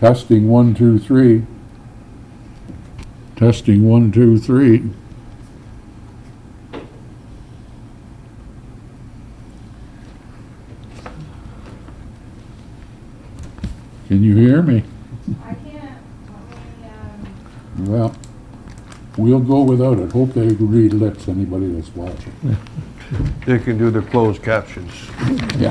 Testing 1, 2, 3. Testing 1, 2, 3. Can you hear me? I can't, Well, we'll go without it. Hope they read lips, anybody that's watching. They can do the closed captions. Yeah.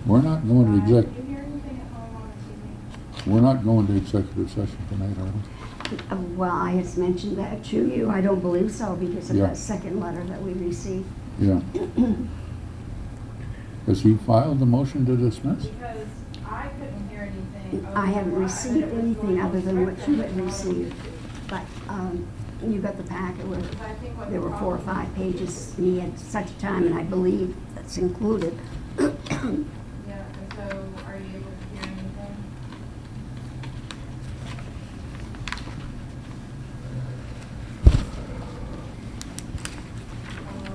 We're not going to do you exec, hear anything at home on the TV? we're not going to executive session tonight, are we? Well, I had mentioned that to you. I don't believe so because of Yeah. that second letter that we received. Yeah. Has he filed the motion to dismiss? Because I couldn't hear anything. I haven't said received it was anything going other on than what you had record. received. But you got the packet where Because I think what there the were 4 or problem- 5 pages, and he had such a time, and I believe that's included. Yeah, and so are you able to hear anything? Oh, okay.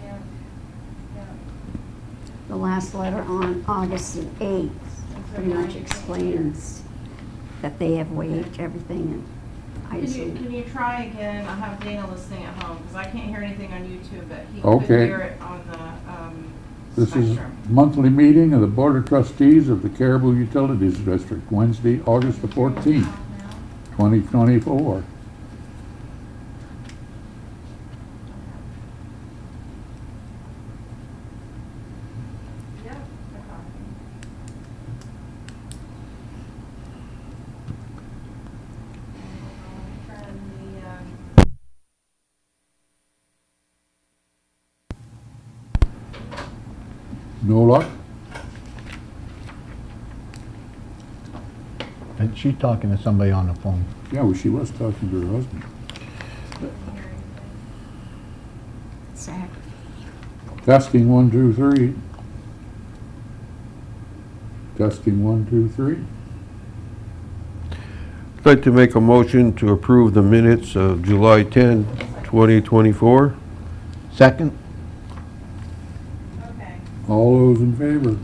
Yeah, yeah. The last letter on August the 8th pretty much explains that they have waived everything, and I Can just... you try again? I have Dana listening at home, because I can't hear anything on YouTube, but he Okay. could hear it on the, This is Spectrum. monthly meeting of the Board of Trustees of the Caribou Utilities District, Wednesday, August the 14th, 2024. Yep, they're talking. Turn the, No luck? And she's talking to somebody on the phone. Yeah, well, she was talking to her husband. Zach. Testing 1, 2, 3. Testing 1, 2, 3. I'd like to make a motion to approve the minutes of July 10, 2024. Second? Okay. All those in favor?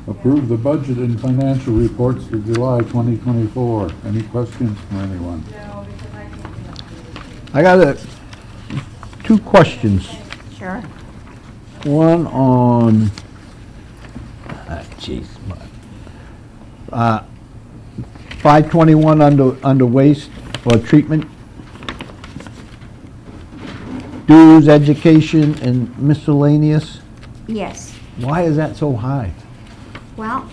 Approve the budget and financial reports for July 2024. Any questions from anyone? No, because I can't do that. I got two questions. Sure. One on, jeez, 521 under waste or treatment. Dues, education, and miscellaneous. Yes. Why is that so high? Well,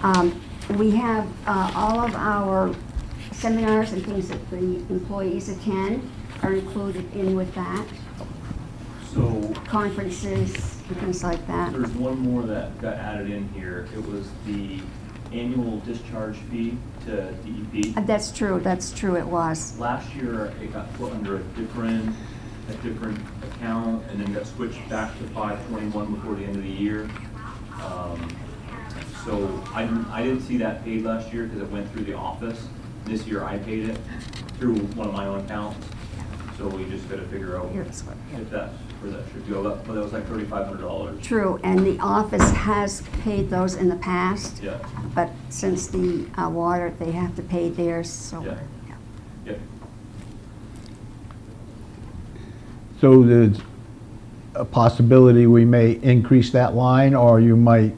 we have all of our seminars and things that the employees attend are included in with that, So conferences and things like that. there's one more that got added in here. It was the annual discharge fee to DEP. That's true, it was. Last year, it got put under a different account and then got switched back to 521 before the end of the year. So I didn't see that paid last year because it went through the office. This year I paid it through one of my own accounts. So we just gotta figure out Here's what- yeah. if that's where that should go. But that was like $3,500. True, and the office has paid those in the past, Yeah, but since the water, they have to pay theirs, so. Yeah. yep. So there's a possibility we may increase that line, or you might,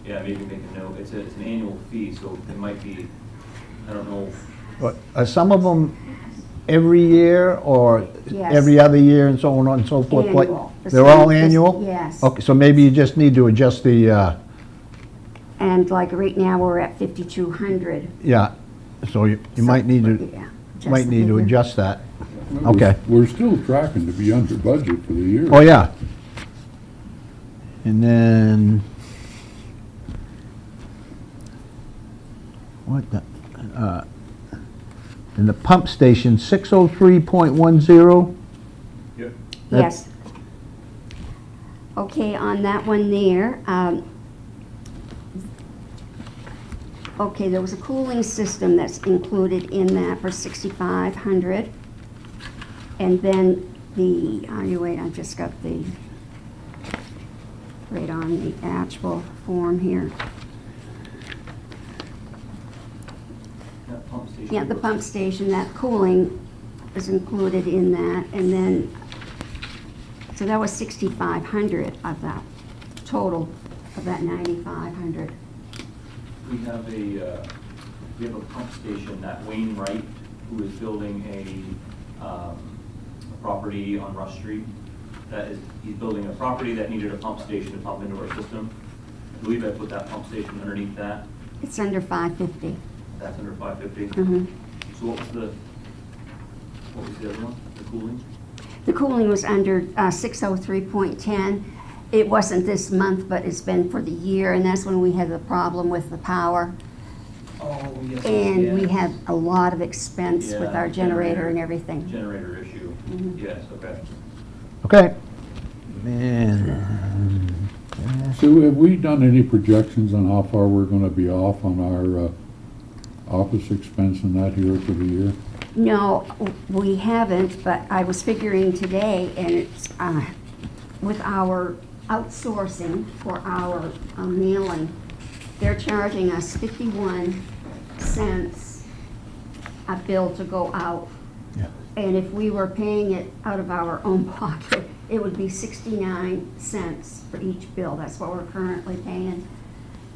Yeah, maybe make a note. It's an annual fee, so it might be, I don't know. but are some of them every year, or Yes. every other year, and so on and so forth? Like, Annual. The they're same- all annual? Yes. Okay, so maybe you just need to adjust the, And like right now, we're at 5,200. yeah, so you might need to, Yeah. might need to figure. adjust that. Well, Okay. We're still tracking to be under budget for the year. Oh, yeah. And then, what the, in the pump station, 603.10, Yep. That- Yes, Okay, on that one there, okay, there was a cooling system that's included in that for $6,500. And then the, wait, I just got the, right on the actual form here. That pump station. Yeah, the pump station, that cooling is included in that, and then, so that was 6,500 of that, total of that 9,500. We have a pump station that Wayne Wright, who is building a property on Rush Street. He's building a property that needed a pump station to pump into our system. I believe I put that pump station underneath that. It's under 550. That's under 550. Mhm. So what was the other one, the cooling? The cooling was under 603.10. It wasn't this month, but it's been for the year, and that's when we had the problem with the power. Oh, yes. And we have a lot of expense with Yeah, our generator and everything. Generator issue. Mhm. Yes, okay. Okay. And, Sue, have we done any projections on how far we're gonna be off on our office expense and that here for the year? No, we haven't, but I was figuring today, and it's, with our outsourcing for our mailing, they're charging us 51 cents a bill to go out. yeah. And if we were paying it out of our own pocket, it would be 69 cents for each bill. That's what we're currently paying.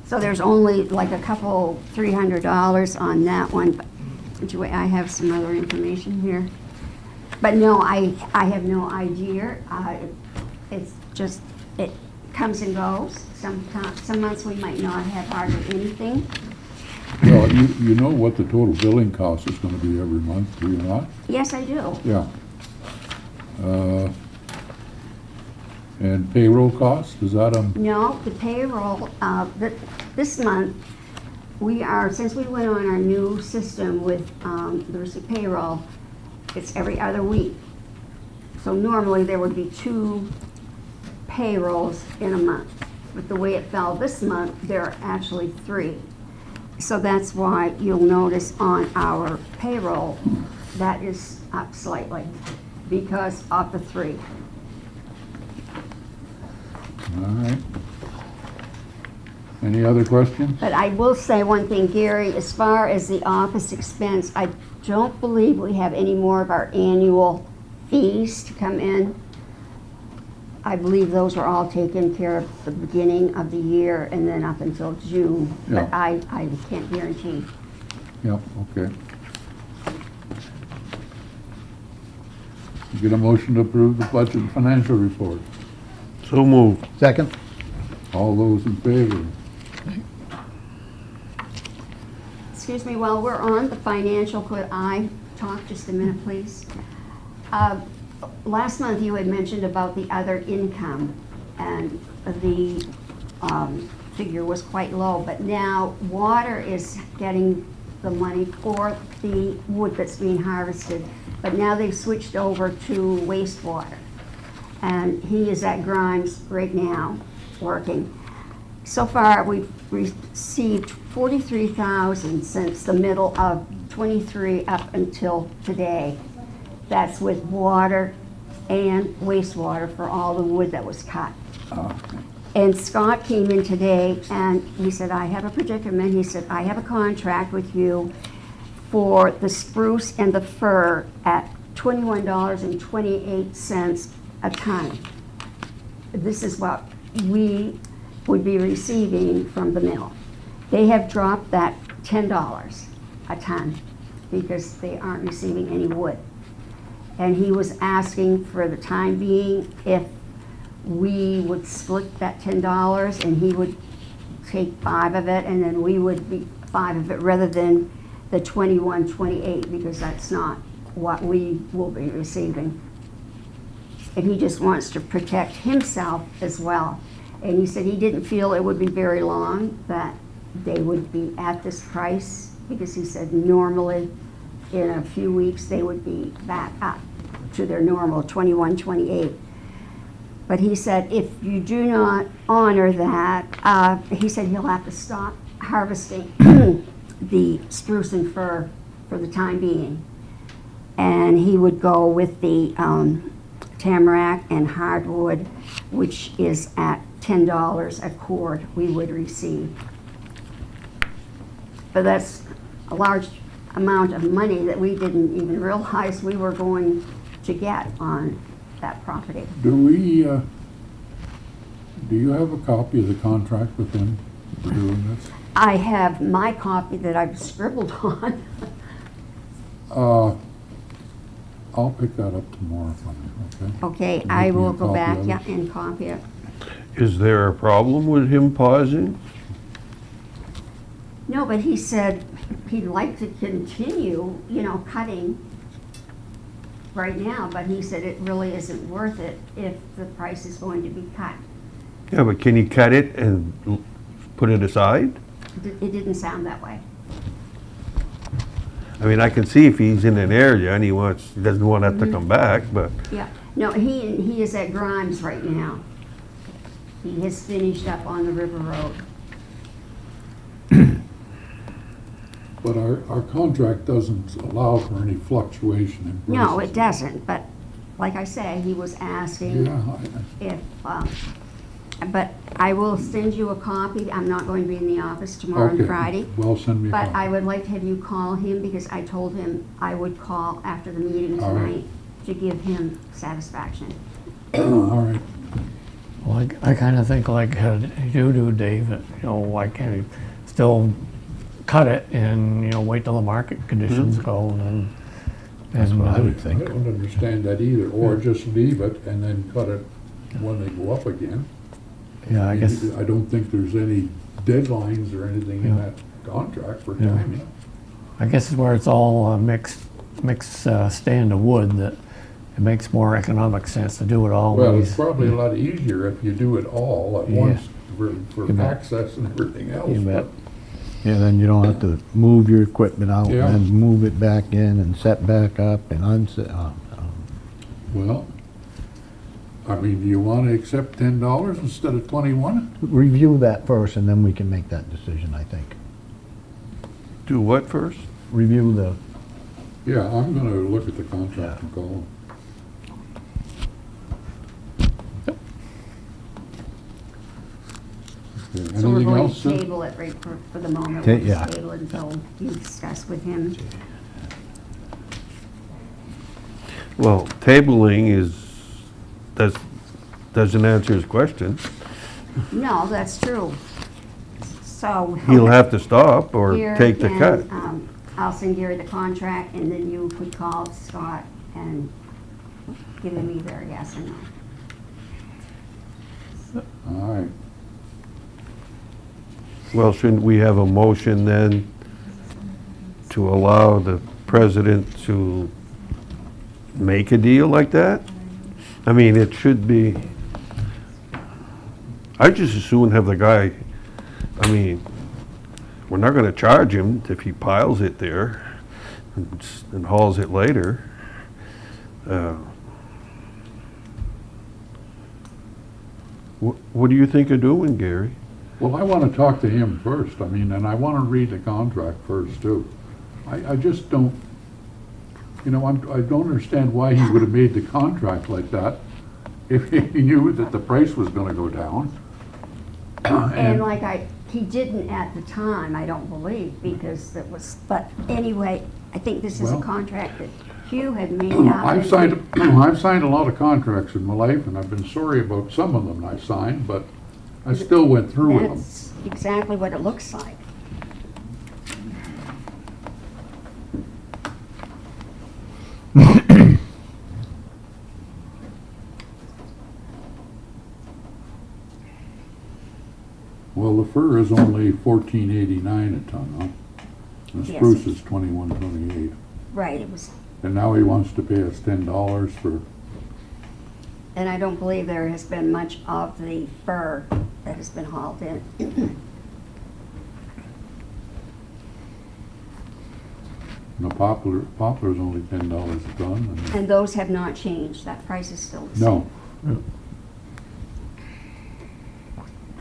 So there's only like a couple, $300 on that one. But I have some other information here. But no, I have no idea. It's just, it comes and goes. Some months we might not have hardly anything. Well, you know what the total billing cost is gonna be every month, do you not? Yes, I do. Yeah. And payroll cost, is that No, the payroll, this month, since we went on our new system with, there's a payroll, it's every other week. So normally there would be 2 payrolls in a month. But the way it fell this month, there are actually 3. So that's why you'll notice on our payroll, that is up slightly because of the 3. all right? Any other questions? But I will say one thing, Gary, as far as the office expense, I don't believe we have any more of our annual fees to come in. I believe those were all taken care of at the beginning of the year and then up until June. But Yeah. I can't guarantee. Yep, okay. Get a motion to approve the budget and financial report. So moved. Second? All those in favor? Excuse me, while we're on the financial, could I talk just a minute, please? Last month you had mentioned about the other income, and the figure was quite low, but now water is getting the money for the wood that's being harvested, but now they've switched over to wastewater. And he is at Grimes right now, working. So far, we've received $43,000 since the middle of '23 up until today. That's with water and wastewater for all the wood that was cut. And Scott came in today and he said, I have a predicament. He said, I have a contract with you for the spruce and the fir at $21.28 a ton. This is what we would be receiving from the mill. They have dropped that $10 a ton because they aren't receiving any wood. And he was asking for the time being if we would split that $10 and he would take 5 of it and then we would be 5 of it rather than the $21.28 because that's not what we will be receiving. And he just wants to protect himself as well. And he said he didn't feel it would be very long that they would be at this price because he said normally in a few weeks they would be back up to their normal $21.28. But he said if you do not honor that, he said he'll have to stop harvesting the spruce and fir for the time being. And he would go with the tamarack and hardwood, which is at $10 a cord we would receive. But that's a large amount of money that we didn't even realize we were going to get on that property. Do we, do you have a copy of the contract with him for doing this? I have my copy that I've scribbled on. I'll pick that up tomorrow from you, okay? Okay, Make I me will a go copy back, of yeah, it. and copy it. Is there a problem with him pausing? No, but he said he'd like to continue, you know, cutting right now, but he said it really isn't worth it if the price is going to be cut. Yeah, but can he cut it and put it aside? It didn't sound that way. I mean, I can see if he's in an area and he doesn't want to have to come back, but Yeah, no, he is at Grimes right now. He has finished up on the River Road. But our contract doesn't allow for any fluctuation in prices. No, it doesn't, but like I say, he was asking Yeah, if, but I will send you a copy. I'm not going to be in the office tomorrow and okay. Friday. Well, send me a But copy. I would like to have you call him because I told him I would call after the meeting All right. tonight to give him satisfaction. All right. Well, I kind of think like you do, Dave, that, you know, why can't you still cut it and, you know, wait till the market conditions go and then. That's what I would I think. don't understand that either, or just leave it and then cut it when they go up again. Yeah, I guess, I don't think there's any deadlines or anything in Yeah. that contract for Yeah. timing. I guess it's where it's all mixed stand of wood that it makes more economic sense to do it all. Well, when it's he's- probably a lot easier if you do it all at Yeah. once for You bet. access and everything else. You bet. Yeah, then you don't have to move your equipment out Yeah. and then move it back in and set back up and unset. Well, I mean, do you want to accept $10 instead of 21? Review that first and then we can make that decision, I think. do what first? Review the, Yeah, I'm going to look at the contract and call them. Okay, So we're anything going else, to Sue? table it right for the moment. Ta- We'll yeah. just table it until you discuss with him. Well, tabling doesn't answer his question. No, that's true. So. He'll have to stop or Here take the and, cut. I'll send Gary the contract, and then you could call Scott and give him either a yes or no. All right. Well, shouldn't we have a motion then to allow the president to make a deal like that? I mean, it should be, I just as soon have the guy, I mean, we're not gonna charge him if he piles it there and hauls it later. What do you think of doing, Gary? Well, I want to talk to him first, I mean, and I want to read the contract first, too. I just don't, you know, I don't understand why he would have made the contract like that if he knew that the price was going to go down. And like he didn't at the time, I don't believe, because it was, but anyway, I think this is a Well- contract that Hugh had made up. I've signed a lot of contracts in my life, and I've been sorry about some of them I signed, but I still went through with them. That's exactly what it looks like. Well, the fir is only $14.89 a ton, huh? The Yes. spruce is $21.28. Right, it was, And now he wants to pay us $10 for, and I don't believe there has been much of the fur that has been hauled in. poplar's only $10 a ton. And those have not changed, that price is still the same. No.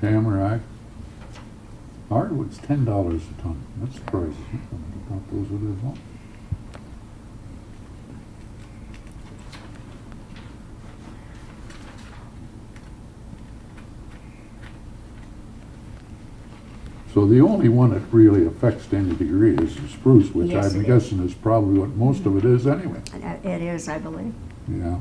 Tamarack. Hardwood's $10 a ton. That's the price. I thought those were as well. So the only one that really affects to any degree is the spruce, which Yes, I'm it is. guessing is probably what most of it is anyway. It is, I believe. Yeah.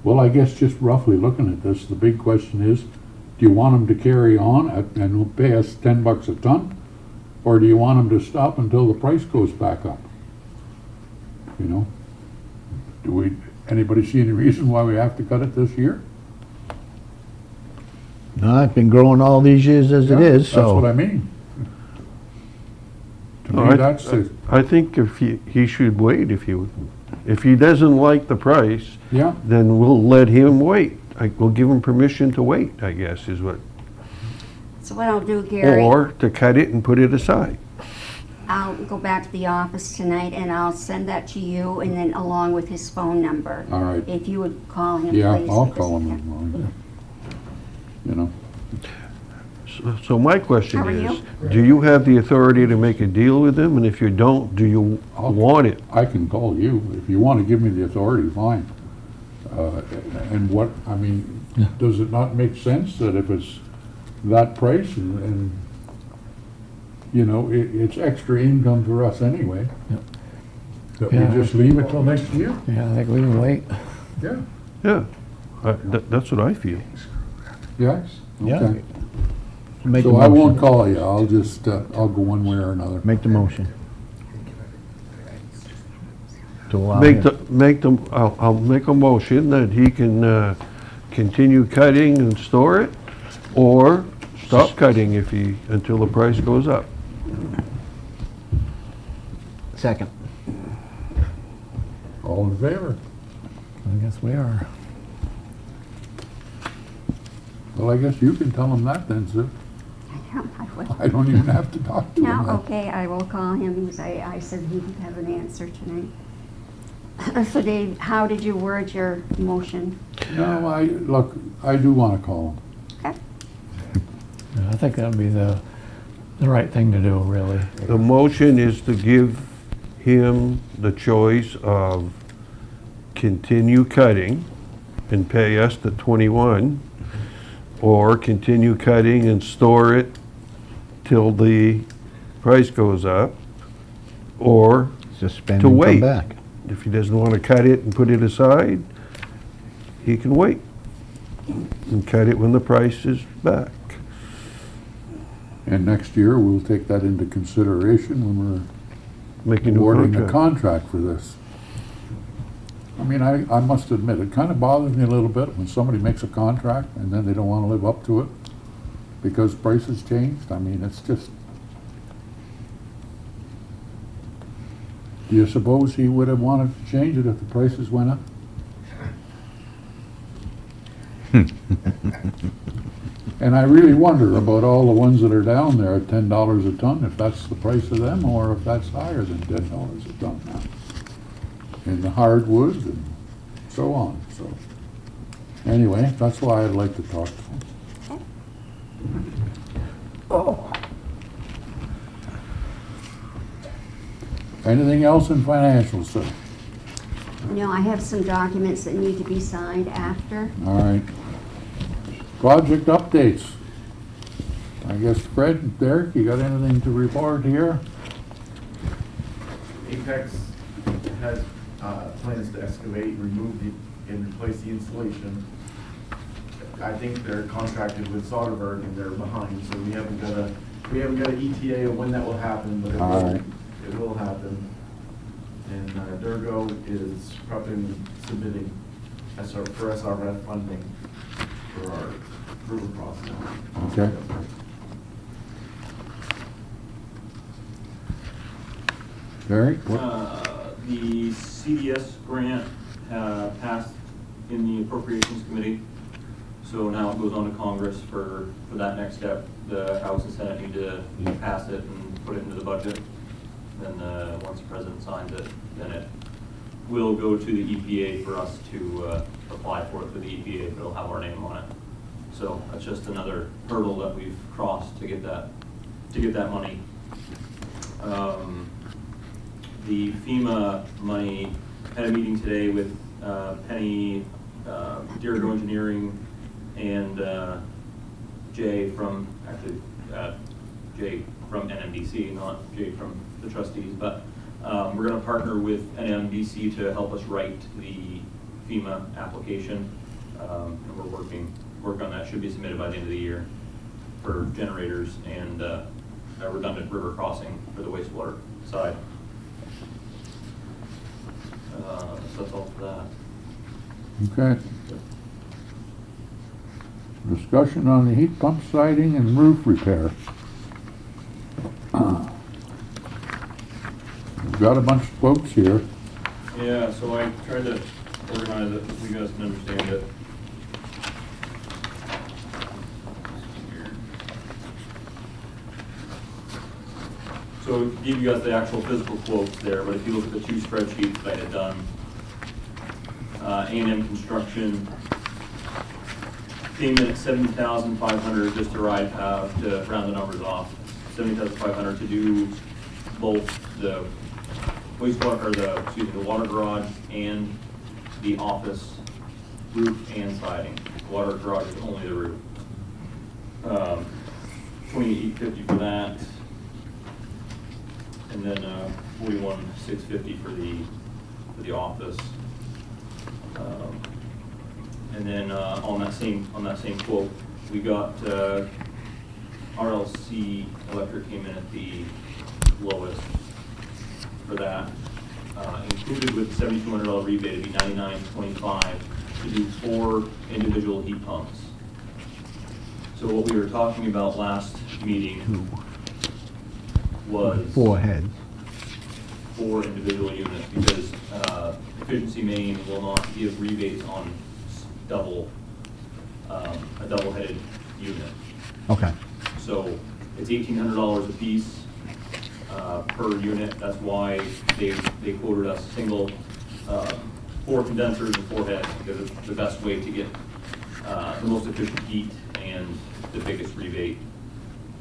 Well, I guess just roughly looking at this, the big question is, do you want them to carry on and pay us $10 a ton? Or do you want them to stop until the price goes back up? You know? Anybody see any reason why we have to cut it this year? No, it's been growing all these years as it Yeah, is, so. That's what I mean. To No, me, that's the, I think if he should wait if he doesn't like the price, yeah, then we'll let him wait. We'll give him permission to wait, I guess, is what, So what I'll do, Gary, or to cut it and put it aside. I'll go back to the office tonight and I'll send that to you and then along with his phone number. all right. If you would call him, please. Yeah, I'll because- call yeah. him. You know, So my question How are is, you? do you have the authority to make a deal with him? And if you don't, do you want it? I can call you. If you want to give me the authority, fine. And what, I mean, does it not make sense that if it's that price and you know, it's extra income for us anyway? That we Yeah. just leave it till next year? Yeah, I think we can wait. Yeah. Yeah, that's what I feel. Yes? Yeah. Okay. Make the So I won't motion. call you. I'll just, I'll go one way or another. Make the motion. To allow him. I'll make a motion that he can continue cutting and store it, or stop cutting until the price goes up. Second. All in favor? I guess we are. Well, I guess you can tell him that then, Sue. Yeah, I will. I don't even have to talk to him. No, then. okay, I will call him because I said he would have an answer tonight. So Dave, how did you word your motion? No, look, I do want to call him. Okay. Yeah, I think that'd be the right thing to do, really. The motion is to give him the choice of continue cutting and pay us the 21, or continue cutting and store it till the price goes up, or Suspend to and wait. come back. if he doesn't want to cut it and put it aside, he can wait and cut it when the price is back. And next year, we'll take that into consideration when Make a we're new awarding the contract. contract for this. I mean, I must admit, it kind of bothers me a little bit when somebody makes a contract and then they don't want to live up to it because prices changed. I mean, it's just... Do you suppose he would have wanted to change it if the prices went up? And I really wonder about all the ones that are down there at $10 a ton, if that's the price of them or if that's higher than $10 a ton now. And the hardwood and so on, so. Anyway, that's why I'd like to talk to him. Anything else in financials, sir? No, I have some documents that need to be signed after. All right. Project updates. I guess Fred, Derek, you got anything to report here? Apex has plans to excavate, remove and replace the insulation. I think they're contracted with Soderberg and they're behind, so we haven't got an ETA of when that will happen, but All right. it will happen. And Durgo is prepping, submitting for SRF funding for our river crossing. Okay. Barry? What- The CDS grant passed in the Appropriations Committee, so now it goes on to Congress for that next step. The House and Senate need to pass it and put it into the budget. Then, once the President signs it, then it will go to the EPA for us to apply for it for the EPA, but it'll have our name on it. So that's just another hurdle that we've crossed to get that money. The FEMA money, had a meeting today with Penny, Dirigo Engineering, and Jay from NMDC, not Jay from the trustees, but we're gonna partner with NMDC to help us write the FEMA application. And we're work on that, should be submitted by the end of the year for generators and a redundant river crossing for the wastewater side. So that's all for that. Okay. Discussion on the heat pump siding and roof repair. We've got a bunch of quotes here. Yeah, so I tried to organize it so you guys can understand it. So I gave you guys the actual physical quotes there, but if you look at the two spreadsheets that I had done, A&M Construction came in at $70,500 just to to round the numbers off. $70,500 to do both the wastewater, or the water garage and the office roof and siding. The water garage is only the roof. $28,850 for that. And then $41,650 for the office. And then on that same quote, we got RLC Electric came in at the lowest for that. Included with the $7,200 rebate, it'd be $99.25 to do 4 individual heat pumps. So what we were talking about last meeting was 4 heads. 4 individual units, because Efficiency Maine will not give rebates on a double-headed unit. Okay. So it's $1,800 a piece per unit. That's why they quoted us single, 4 condensers and 4 heads, because it's the best way to get the most efficient heat and the biggest rebate.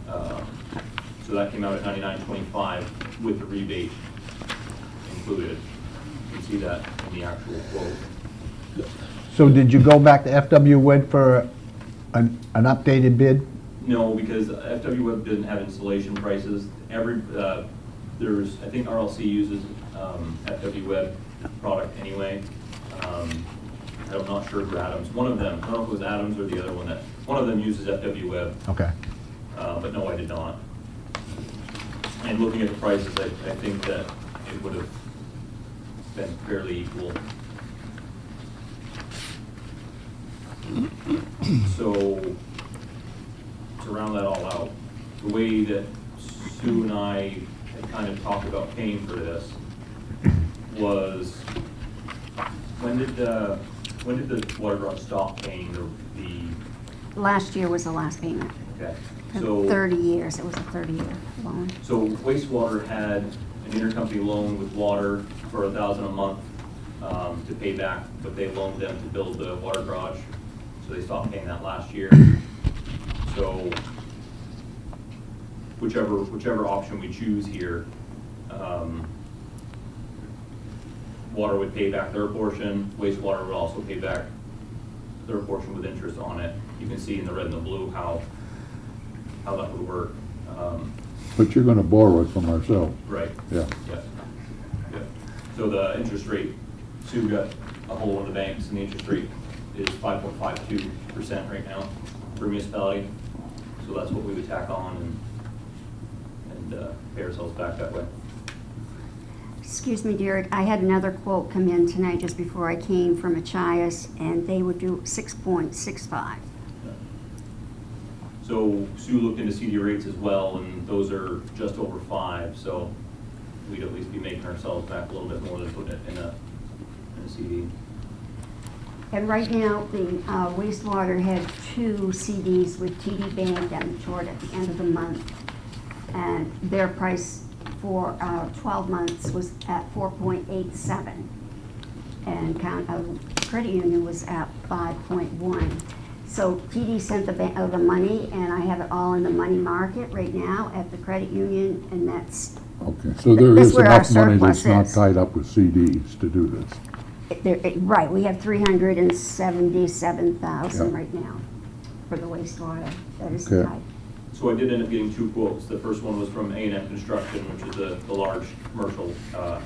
So that came out at $99.25 with the rebate included. You can see that in the actual quote. So did you go back to FW Wood for an updated bid? No, because FW Web didn't have installation prices. I think RLC uses FW Web product anyway. I'm not sure for Adams. One of them, I don't know if it was Adams or the other one, one of them uses FW Web. Okay. But no, I did not. And looking at the prices, I think that it would have been fairly equal. So, to round that all out, the way that Sue and I had kind of talked about paying for this was, when did the water garage stop paying the Last year was the last payment. okay? For So 30 years, it was a 30-year loan. So wastewater had an intercompany loan with water for $1,000 a month to pay back what they loaned them to build the water garage. So they stopped paying that last year. So whichever option we choose here, water would pay back their portion, wastewater would also pay back their portion with interest on it. You can see in the red and the blue how that would work. But you're gonna borrow it from ourselves. Right. Yeah. Yeah. Yeah. So the interest rate, Sue got a hold of the banks, and the interest rate is 5.52% right now for municipality. So that's what we would tack on and pay ourselves back that way. Excuse me, Derek, I had another quote come in tonight just before I came from Machias, and they would do 6.65. So Sue looked into CD rates as well, and those are just over 5. So we'd at least be making ourselves back a little bit more than putting it in a CD. And right now, the wastewater had 2 CDs with TD Bank that matured at the end of the month. And their price for 12 months was at 4.87. And credit union was at 5.1. So TD sent the money, and I have it all in the money market right now at the credit union, and that's, Okay, so there That's is where our enough money that's surplus not is. tied up with CDs to do this. right, we have 377,000 Yeah. right now for the wastewater. That is Okay. tight. So I did end up getting 2 quotes. The first one was from A&M Construction, which is the large commercial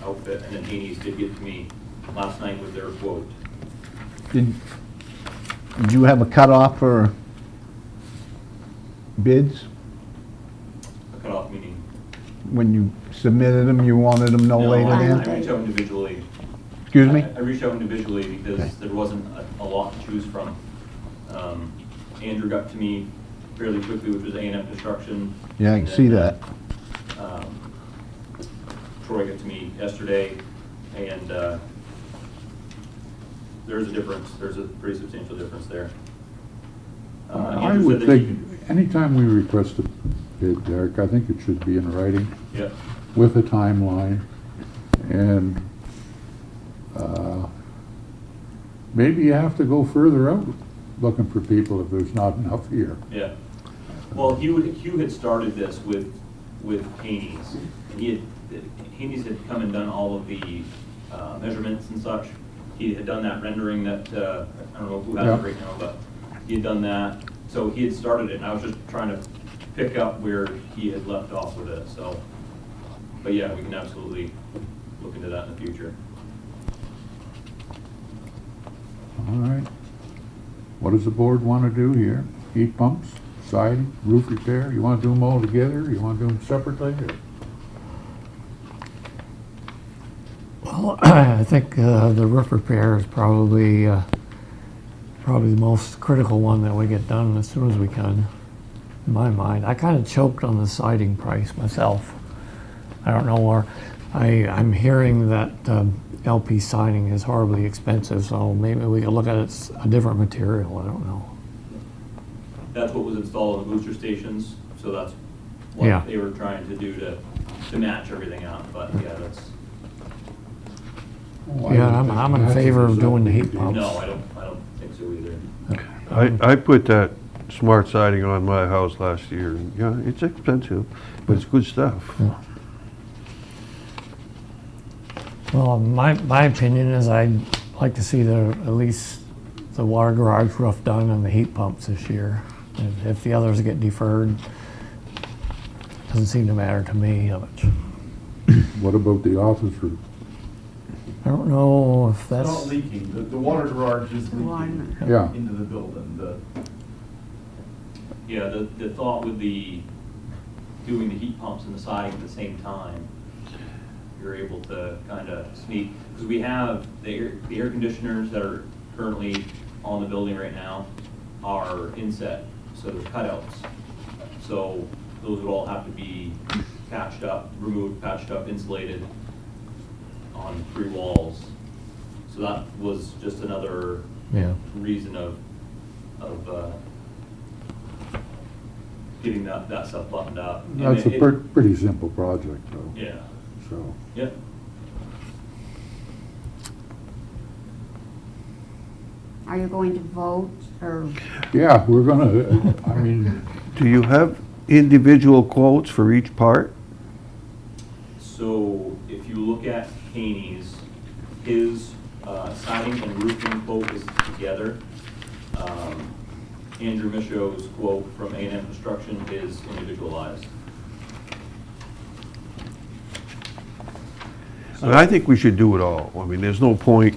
outfit, and then Haney's did get to me last night with their quote. Did you have a cutoff for bids? A cutoff meaning. When you submitted them, you wanted them no later I than? reached out individually. Excuse me? I reached out individually because there wasn't a lot to choose from. Andrew got to me fairly quickly, which was A&M Construction. Yeah, I and can see then, that. Troy got to me yesterday, and there's a difference. There's a pretty substantial difference there. I Andrew would said that think, anytime we request a bid, Derek, I think it should be in writing Yeah, with a timeline. And maybe you have to go further out looking for people if there's not enough here. yeah. Well, Hugh had started this with Haney's. And Haney's had come and done all of the measurements and such. He had done that rendering that, I don't know who has it Yeah. right now, but he had done that. So he had started it, and I was just trying to pick up where he had left off with it, so. But yeah, we can absolutely look into that in the future. All right. What does the board want to do here? Heat pumps, siding, roof repair? You want to do them all together? You want to do them separately? Or- Well, I think the roof repair is probably the most critical one that we get done as soon as we can, in my mind. I kind of choked on the siding price myself. I don't know where, I'm hearing that LP siding is horribly expensive, so maybe we could look at a different material, I don't know. That's what was installed on the booster stations, so that's Yeah. what they were trying to do to match everything up, but yeah, that's, Oh, I Yeah, don't I'm- think I'm in matching favor of is doing the that heat big a deal. pumps. no, I don't think so either. I put that smart siding on my house last year, and yeah, it's expensive, but it's good stuff. Well, my opinion is I'd like to see at least the water garage roof done and the heat pumps this year. If the others get deferred, doesn't seem to matter to me how much. What about the office roof? I don't know if It's that's, not leaking, the water garage is leaking Yeah. into the building. Yeah, the thought with doing the heat pumps and the siding at the same time, you're able to kind of sneak, because we have the air conditioners that are currently on the building right now are inset, so there's cutouts. So those would all have to be patched up, removed, patched up, insulated on 3 walls. So that was just another yeah. reason of getting that stuff buttoned up. And That's a it- pretty simple project, though, Yeah, so. yeah. Are you going to vote, or Yeah, we're gonna, I mean, Do you have individual quotes for each part? So if you look at Haney's, his siding and roofing quote is together. Andrew Michaud's quote from A&M Construction is individualized. And I think we should do it all. I mean, there's no point,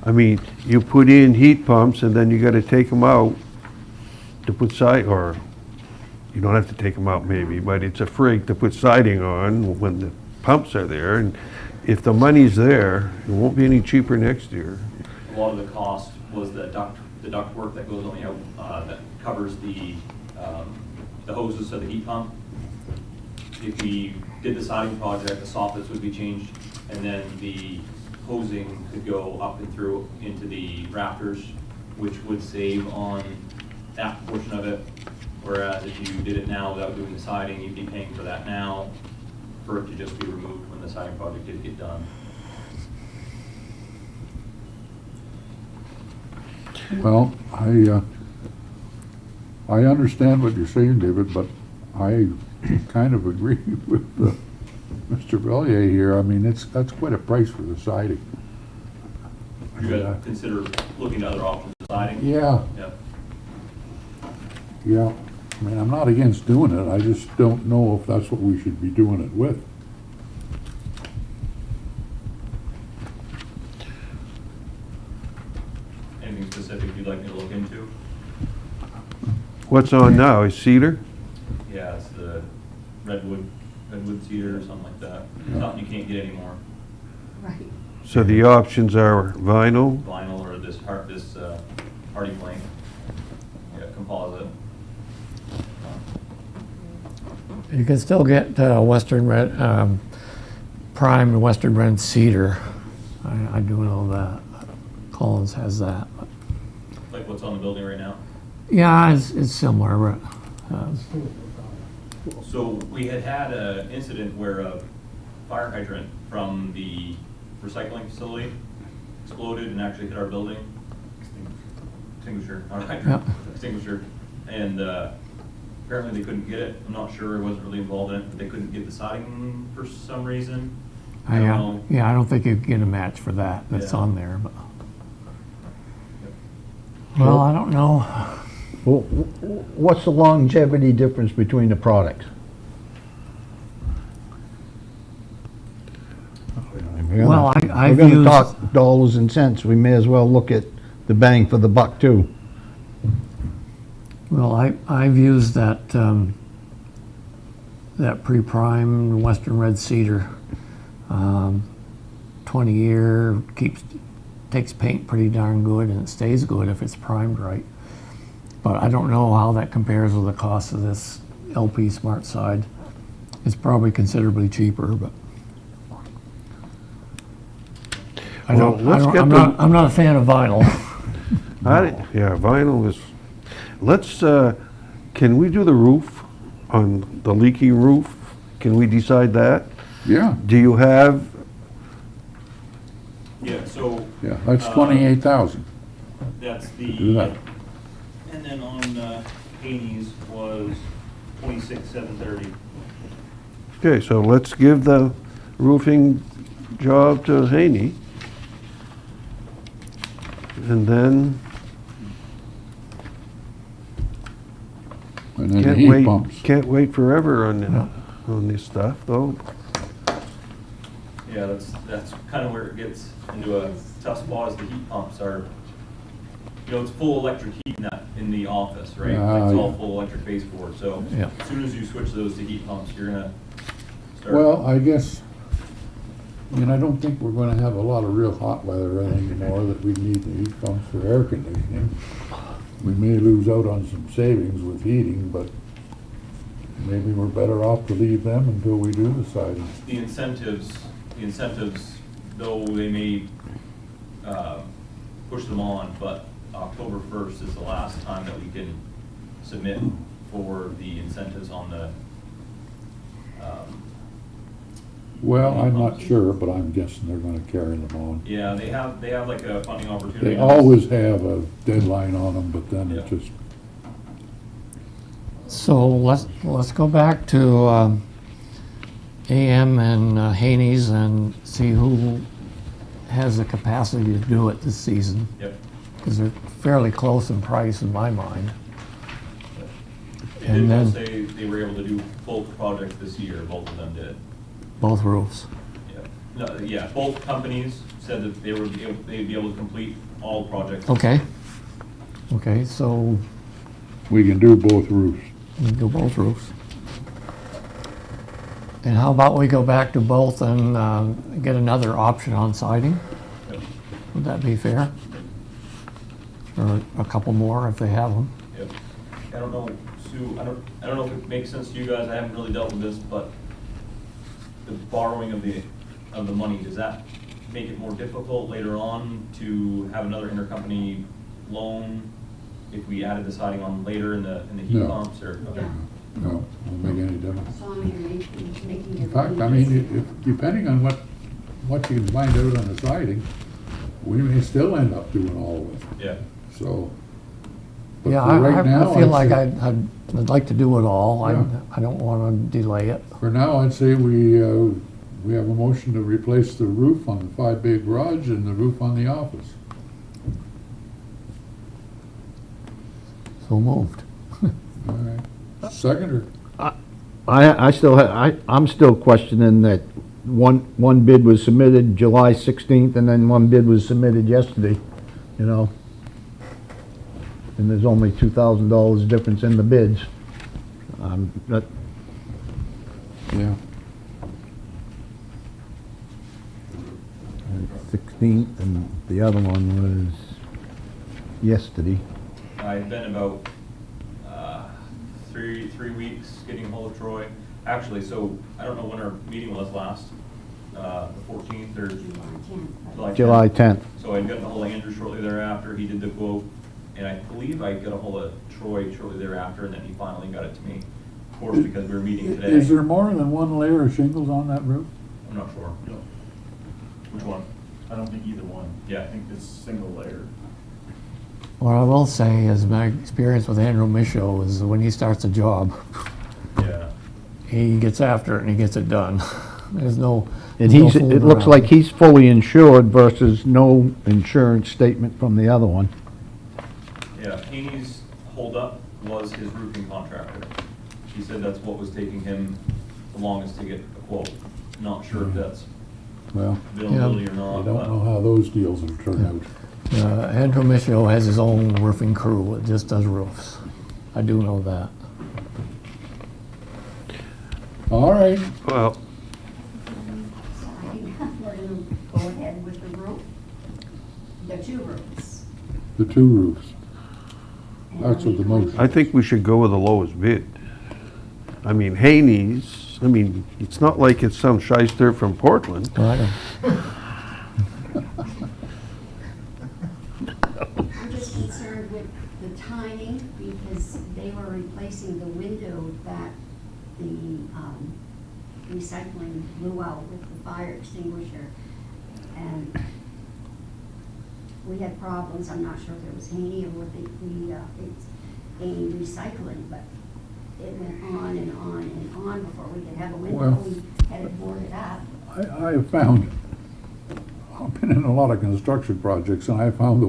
I mean, you put in heat pumps and then you gotta take them out to put or you don't have to take them out maybe, but it's a frig to put siding on when the pumps are there. And if the money's there, it won't be any cheaper next year. A lot of the cost was the duct work that goes on the out, that covers the hoses of the heat pump. If we did the siding project, the soffits would be changed, and then the hosing could go up and through into the rafters, which would save on that portion of it. Whereas if you did it now without doing the siding, you'd be paying for that now, for it to just be removed when the siding project did get done. Well, I understand what you're saying, David, but I kind of agree with Mr. Bellier here. I mean, that's quite a price for the siding. You gotta consider looking at other options of siding. Yeah, Yeah. yeah. I mean, I'm not against doing it. I just don't know if that's what we should be doing it with. Anything specific you'd like me to look into? What's on now, is cedar? Yeah, it's the redwood cedar or something like that. Yeah. Something you can't get anymore, Right. So the options are vinyl, vinyl or this hardy plank, yeah, composite. You can still get western red, primed western red cedar. I do know that. Collins has that. Like what's on the building right now. Yeah, it's similar, but So we had an incident where a fire hydrant from the recycling facility exploded and actually hit our building. Extinguisher, not a hydrant, extinguisher. And apparently they couldn't get it. I'm not sure, I wasn't really involved in it, but they couldn't get the siding for some reason. I don't know. yeah, I don't think you can get a match for that that's Yeah. on there, but. Well, I don't know. Well, what's the longevity difference between the products? Well, I've We're gonna used- talk dollars and cents, we may as well look at the bang for the buck too. Well, I've used that, that pre-primed western red cedar. 20-year, takes paint pretty darn good, and it stays good if it's primed right. But I don't know how that compares with the cost of this LP Smart Side. It's probably considerably cheaper, but. Well, let's get I'm not a fan of vinyl. Yeah, vinyl is, let's, can we do the roof on the leaky roof? Can we decide that? Yeah, Do you have, Yeah, so yeah, that's 28,000. that's Do that. and then on Haney's was 26,730. okay, so let's give the roofing job to Haney. And then, And then the heat pumps. can't wait forever on this stuff, though. Yeah, that's kind of where it gets into a tough spot, is the heat pumps are, it's full electric heat in the office, right? It's all Yeah. full electric baseboard, so Yeah. as soon as you switch those to heat pumps, you're gonna start. Well, I guess, I mean, I don't think we're gonna have a lot of real hot weather anymore that we need the heat pumps for air conditioning. We may lose out on some savings with heating, but maybe we're better off to leave them until we do the siding. The incentives, though they may push them on, but October 1st is the last time that we can submit for the incentives on the, Well, I'm not sure, but I'm guessing they're gonna carry them on. yeah, they have like a funding opportunity. They always have a deadline on them, but then it Yeah. just, So let's go back to AM and Haney's and see who has the capacity to do it this season, Yep. because they're fairly close in price in my mind. They And did then- say they were able to do both projects this year, both of them did. Both roofs. Yeah, no, yeah, both companies said that they'd be able to complete all projects. Okay. Okay, so we can do both roofs. we can do both roofs. And how about we go back to both and get another option on siding? Yep. Would that be fair? Or a couple more if they have them? Yep. I don't know, Sue, I don't know if it makes sense to you guys, I haven't really dealt with this, but the borrowing of the money, does that make it more difficult later on to have another intercompany loan if we added the siding on later in the heat No. pumps or? Okay. No, won't make any difference. As long as you're making In your fact, I money. mean, depending on what you can find out on the siding, we may still end up doing all of it, Yeah. so. But Yeah, for right now, I feel I'd like say- I'd like to do it all. Yeah. I don't want to delay it. For now, I'd say we have a motion to replace the roof on the 5-bay garage and the roof on the office. So moved. All right. Second, or, I'm still questioning that one bid was submitted July 16th and then one bid was submitted yesterday, you know? And there's only $2,000 difference in the bids. That, yeah, 16th and the other one was yesterday. I've been about 3 weeks getting a hold of Troy. Actually, so I don't know when our meeting was last, the 14th or July 10th. July 10th. So I'd gotten a hold of Andrew shortly thereafter, he did the quote, and I believe I got a hold of Troy shortly thereafter, and then he finally got it to me. Of course, because we were meeting today. is there more than one layer of shingles on that roof? I'm not sure. No, Which one? I don't think either one. Yeah. I think it's single layer. What I will say is my experience with Andrew Michaud is when he starts a job, Yeah. he gets after it and he gets it done. There's no. And no it fooling looks around. like he's fully insured versus no insurance statement from the other one. Yeah, Haney's holdup was his roofing contractor. He said that's what was taking him the longest to get a quote. Not sure if that's Well, availability or I not, don't know but how those deals will turn out. Andrew Michaud has his own roofing crew. It just does roofs. I do know that. All right, Well, Sorry, we're gonna go ahead with the roof, the 2 roofs. the 2 roofs. And That's are what the we going motion- I think we should go with the lowest bid. I mean, Haney's, it's not like it's some shyster from Portland. Well, I don't- I'm just concerned with the timing because they were replacing the window that the recycling blew out with the fire extinguisher. And we had problems, I'm not sure if it was Haney or what it's Haney Recycling, but it went on and on and on before we could have a window. Well- We had it boarded up. I have found, I've been in a lot of construction projects, and I found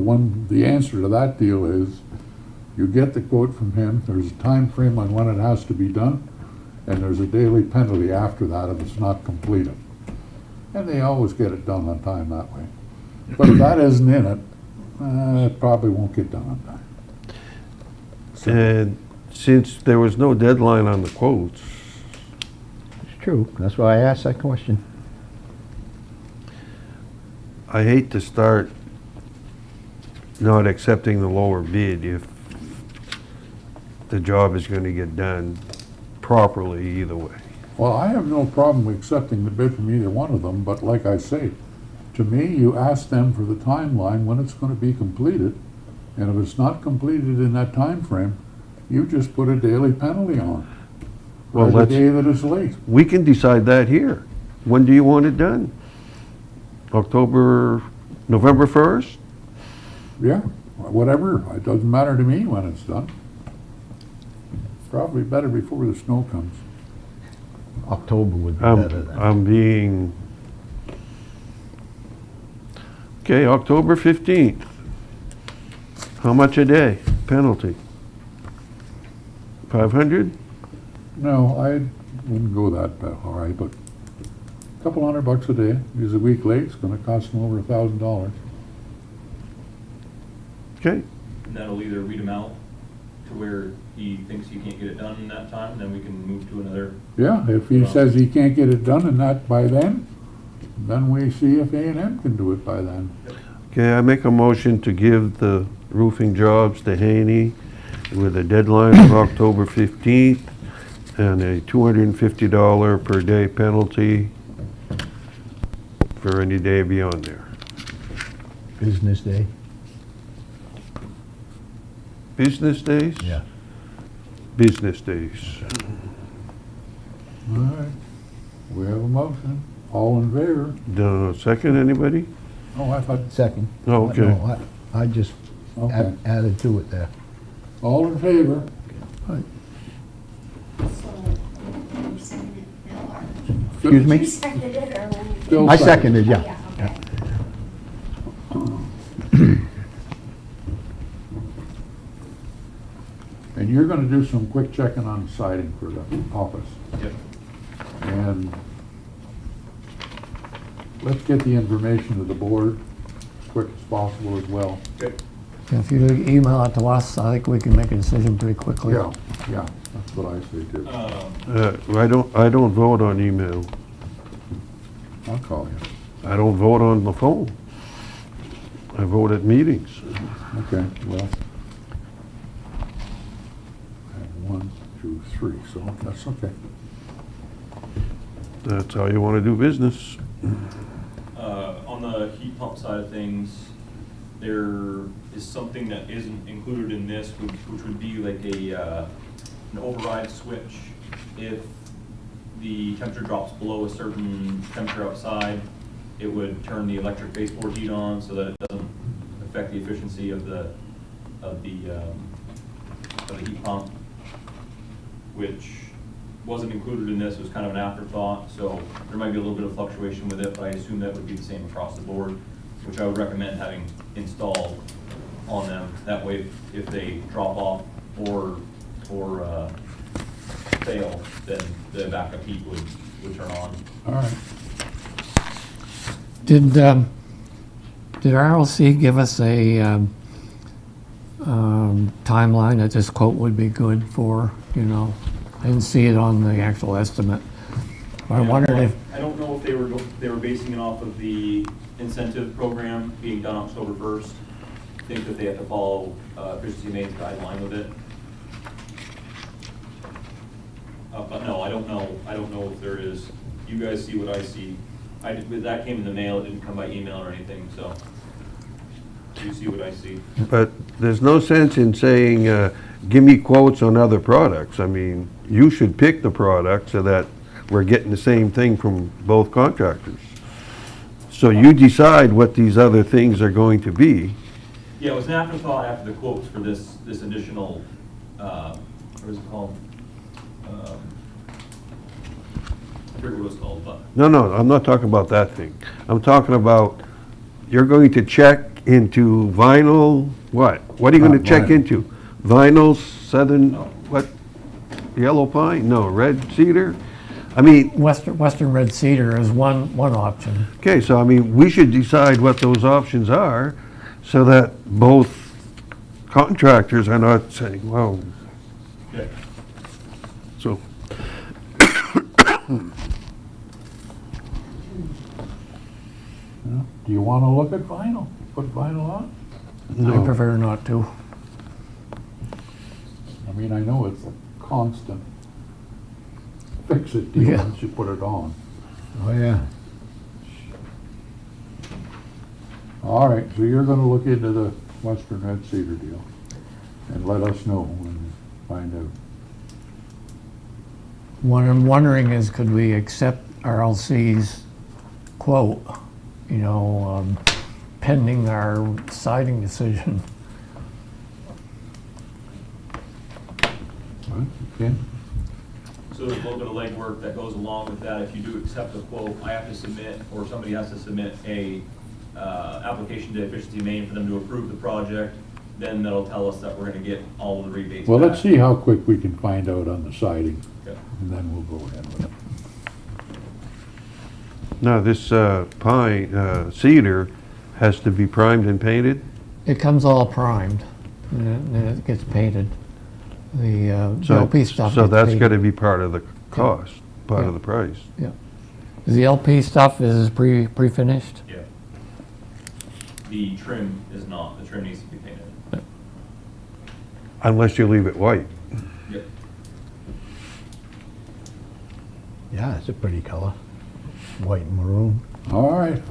the answer to that deal is, you get the quote from him, there's a time frame on when it has to be done, and there's a daily penalty after that if it's not completed. And they always get it done on time that way. But if that isn't in it, it probably won't get done on time. So, And since there was no deadline on the quotes, It's true, that's why I asked that question. I hate to start not accepting the lower bid if the job is going to get done properly either way. Well, I have no problem accepting the bid from either one of them, but like I say, to me, you ask them for the timeline when it's gonna be completed, and if it's not completed in that time frame, you just put a daily penalty on. Well, Or the let's- day that it's late. We can decide that here. When do you want it done? November 1st? Yeah, whatever, it doesn't matter to me when it's done. Probably better before the snow comes. October would be better then. I'm being, okay, October 15th. How much a day penalty? 500? No, I wouldn't go that high, but a couple $100 a day, is a week late, it's gonna cost them over $1,000. Okay, and that'll either read him out to where he thinks he can't get it done in that time, then we can move to another. Yeah, if he says he can't get it done and that by then we see if A&M can do it by then. okay, I make a motion to give the roofing jobs to Haney with a deadline of October 15th and a $250 per day penalty for any day beyond there. Business day? Business days? Yeah. Business days. All right, we have a motion. All in favor? Second, anybody? Oh, I thought, Second. Oh, okay. No, I just okay. added to it there. All in favor? So, you seconded it, Bill, or? Excuse me? You seconded it, or? Bill I seconded, yeah. Yeah, okay. And you're gonna do some quick checking on the siding for the office. Yep. And let's get the information to the board as quick as possible as well. Okay. If you email it to us, I think we can make a decision pretty quickly. Yeah, yeah, that's what I say too. I don't vote on email. I'll call you. I don't vote on the phone. I vote at meetings. Okay, well. I have 1, 2, 3, so that's okay. That's how you want to do business. On the heat pump side of things, there is something that isn't included in this, which would be like an override switch. If the temperature drops below a certain temperature outside, it would turn the electric baseboard heat on so that it doesn't affect the efficiency of the heat pump, which wasn't included in this. It was kind of an afterthought, so there might be a little bit of fluctuation with it, but I assume that would be the same across the board, which I would recommend having installed on them. That way, if they drop off or fail, then the backup heat would turn on. All right. Did RLC give us a timeline that this quote would be good for, you know? I didn't see it on the actual estimate. I wondered if, I don't know if they were basing it off of the incentive program being done October 1st. I think that they have to follow Efficiency Maine's guideline with it. But no, I don't know. I don't know if there is. You guys see what I see. That came in the mail. It didn't come by email or anything, so you see what I see. But there's no sense in saying, give me quotes on other products. I mean, you should pick the product so that we're getting the same thing from both contractors. So you decide what these other things are going to be. Yeah, it was an afterthought after the quotes for this additional, what is it called? I forget what it was called, but. No, I'm not talking about that thing. I'm talking about, you're going to check into vinyl, what? What are you going to check Vinyl. into? Vinyl, southern, No. what? Yellow pine? No, red cedar? I mean, Western Red Cedar is one option. okay, so I mean, we should decide what those options are so that both contractors are not saying, well, Okay. so. Yeah. Do you want to look at vinyl? Put vinyl on? I No. prefer not to. I mean, I know it's a constant fix-it deal Yeah. once you put it on. Oh, yeah. All right, so you're gonna look into the Western Red Cedar deal and let us know when you find out. What I'm wondering is, could we accept RLC's quote, you know, pending our siding decision? Right, okay? So there's a little bit of legwork that goes along with that. If you do accept the quote, I have to submit, or somebody has to submit a application to Efficiency Maine for them to approve the project. Then that'll tell us that we're gonna get all of the rebates Well, back. let's see how quick we can find out on the siding, Okay. and then we'll go ahead with it. Now, this pine, cedar has to be primed and painted? It comes all primed, and then it gets painted. The So- LP stuff So gets that's painted. got to be part of the cost, part Yeah. of the price. Yeah. The LP stuff is pre-finished? Yeah. The trim is not. The trim needs to be painted. Unless you leave it white. Yep. Yeah, it's a pretty color. White and maroon. All right.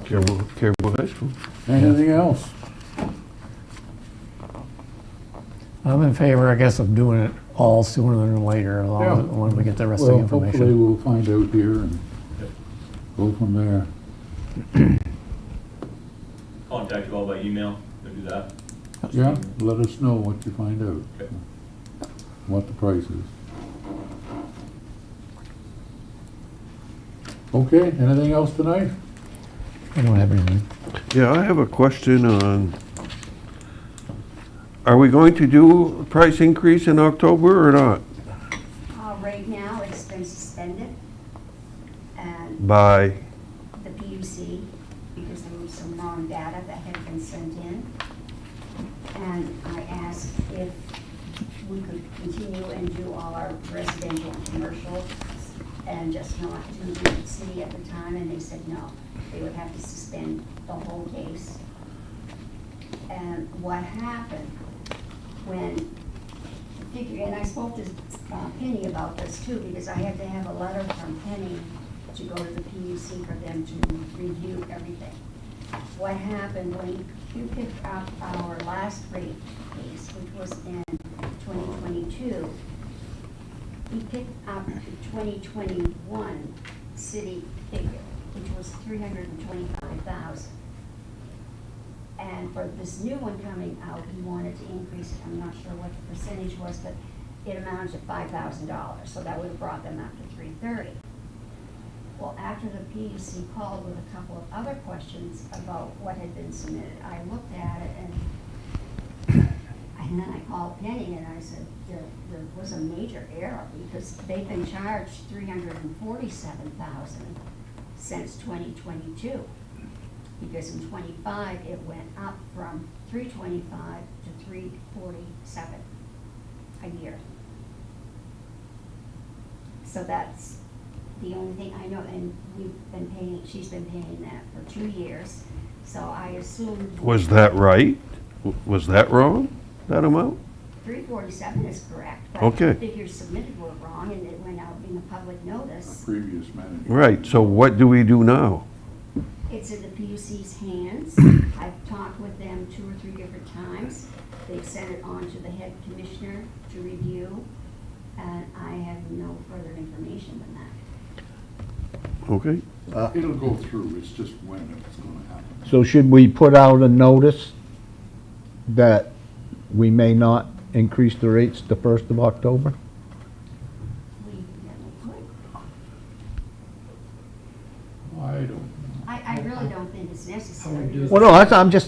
Caribou High School. Anything else? I'm in favor, I guess, of doing it all sooner than later, Yeah. when we get the rest of the Well, hopefully information. we'll find out here and go from there. Contact you all by email, we'll do that. Yeah, let us know what you find out, Okay. what the price is. Okay, anything else tonight? I don't have anything. Yeah, I have a question on, are we going to do a price increase in October or not? Right now, it's been suspended, and By, the PUC, because there was some wrong data that had been sent in. And I asked if we could continue and do all our residential and commercial and just not do the city at the time, and they said no. They would have to suspend the whole case. And what happened when, and I spoke to Penny about this too, because I had to have a letter from Penny to go to the PUC for them to review everything. What happened when you picked up our last rate case, which was in 2022, he picked up the 2021 city figure, which was 325,000. And for this new one coming out, he wanted to increase it. I'm not sure what the percentage was, but it amounted to $5,000, so that would have brought them up to 330. Well, after the PUC called with a couple of other questions about what had been submitted, I looked at it and then I called Penny and I said, there was a major error because they've been charged $347,000 since 2022. Because in 25, it went up from 325 to 347 a year. So that's the only thing I know, and she's been paying that for 2 years, so I assumed. was that right? Was that wrong, that amount? 347 is correct, but Okay. the figures submitted were wrong, and it went out in a public notice. Previous manager. Right, so what do we do now? It's in the PUC's hands. I've talked with them 2 or 3 different times. They've sent it on to the head commissioner to review, and I have no further information than that. Okay, It'll go through, it's just when it's gonna happen. So should we put out a notice that we may not increase the rates the 1st of October? We never could. I don't know. I really don't think it's necessary. do Well, no,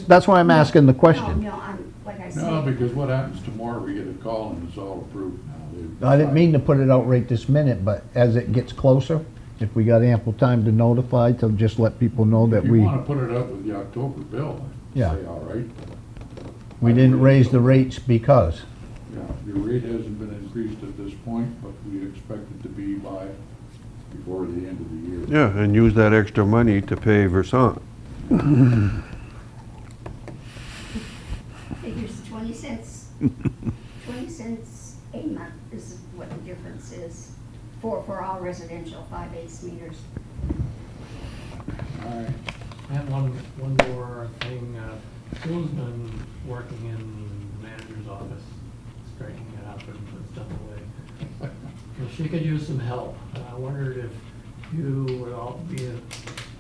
that's why I'm asking the question. No, like I said. No, because what happens tomorrow, we get a call and it's all approved now. They've I didn't mean to put it out right this minute, but as it gets closer, if we got ample time to notify, to just let people know that If you we wanna put it up with the October bill, I'd Yeah. say, all right. didn't raise the rates because. Yeah, your rate hasn't been increased at this point, but we expect it to be before the end of the year. yeah, and use that extra money to pay Versant. Figures 20 cents. 20 cents a month is what the difference is for all residential 5/8 meters. All right. And one more thing, Sue's been working in the manager's office, straightening it up and putting stuff away. And she could use some help. And I wondered if you would all be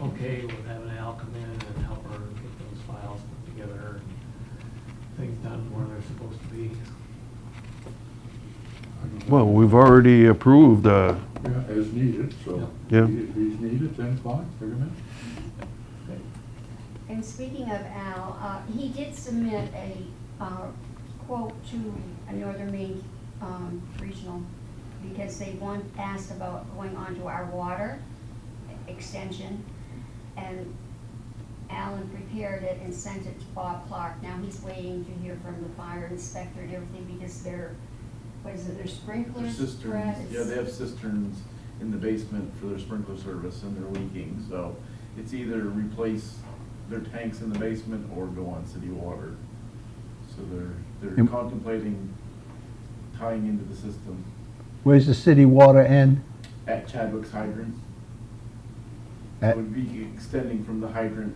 okay with having Al come in and help her get those files put together and things done where they're supposed to be. Well, we've already approved, Yeah, as needed, so. Yeah. If he's needed, then fine, bring him in. And speaking of Al, he did submit a quote to a Northern Maine regional because they asked about going on to our water extension. And Alan prepared it and sent it to Bob Clark. Now he's waiting to hear from the fire inspector and everything because their sprinklers? Cisterns, Brad, yeah, they have cisterns in the basement for their sprinkler service and they're leaking, so it's either replace their tanks in the basement or go on city water. So they're And- contemplating tying into the system Where's the city water end? at Chadwick's hydrant. It would be extending from the hydrant,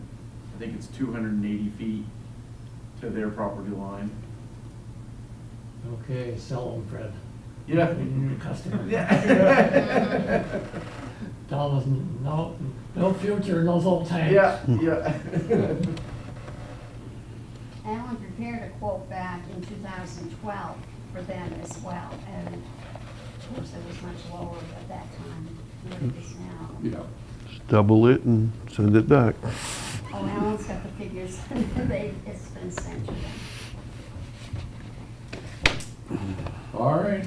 I think it's 280 feet to their property line. Okay, sell them, Fred. Yeah. New customer. Yeah. Tell us, no future in those old tanks. Yeah, yeah. Alan prepared a quote back in 2012 for them as well, and of course it was much lower at that time than it is now. Yeah. Just double it and send it back. Oh, Alan's got the figures, it's been sent to them. All right.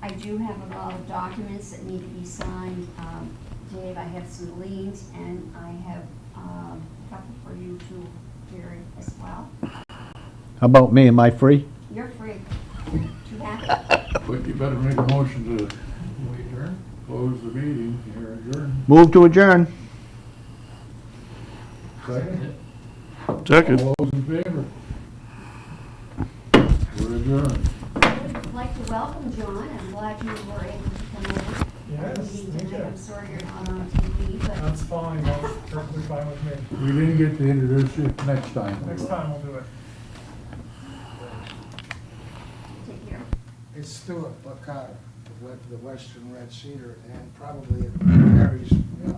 I do have a lot of documents that need to be signed. Dave, I have some liens, and I have a couple for you to Jerry as well. How about me, am I free? You're free. Too happy. But you better make a motion to We adjourn? close the meeting. You're adjourned. Move to adjourn. Second? Second. All those in favor? We're adjourned. I'd like to welcome John. I'm glad you were able to come over. Yes, Meeting thank tonight. you. I'm sorry you're not on TV, but That's fine, that's perfectly fine with me. We didn't get to introduce you. Next time. we Next will. time we'll do it. take care. It's Stuart Buckard, the Western Red Cedar, and probably it varies, you know,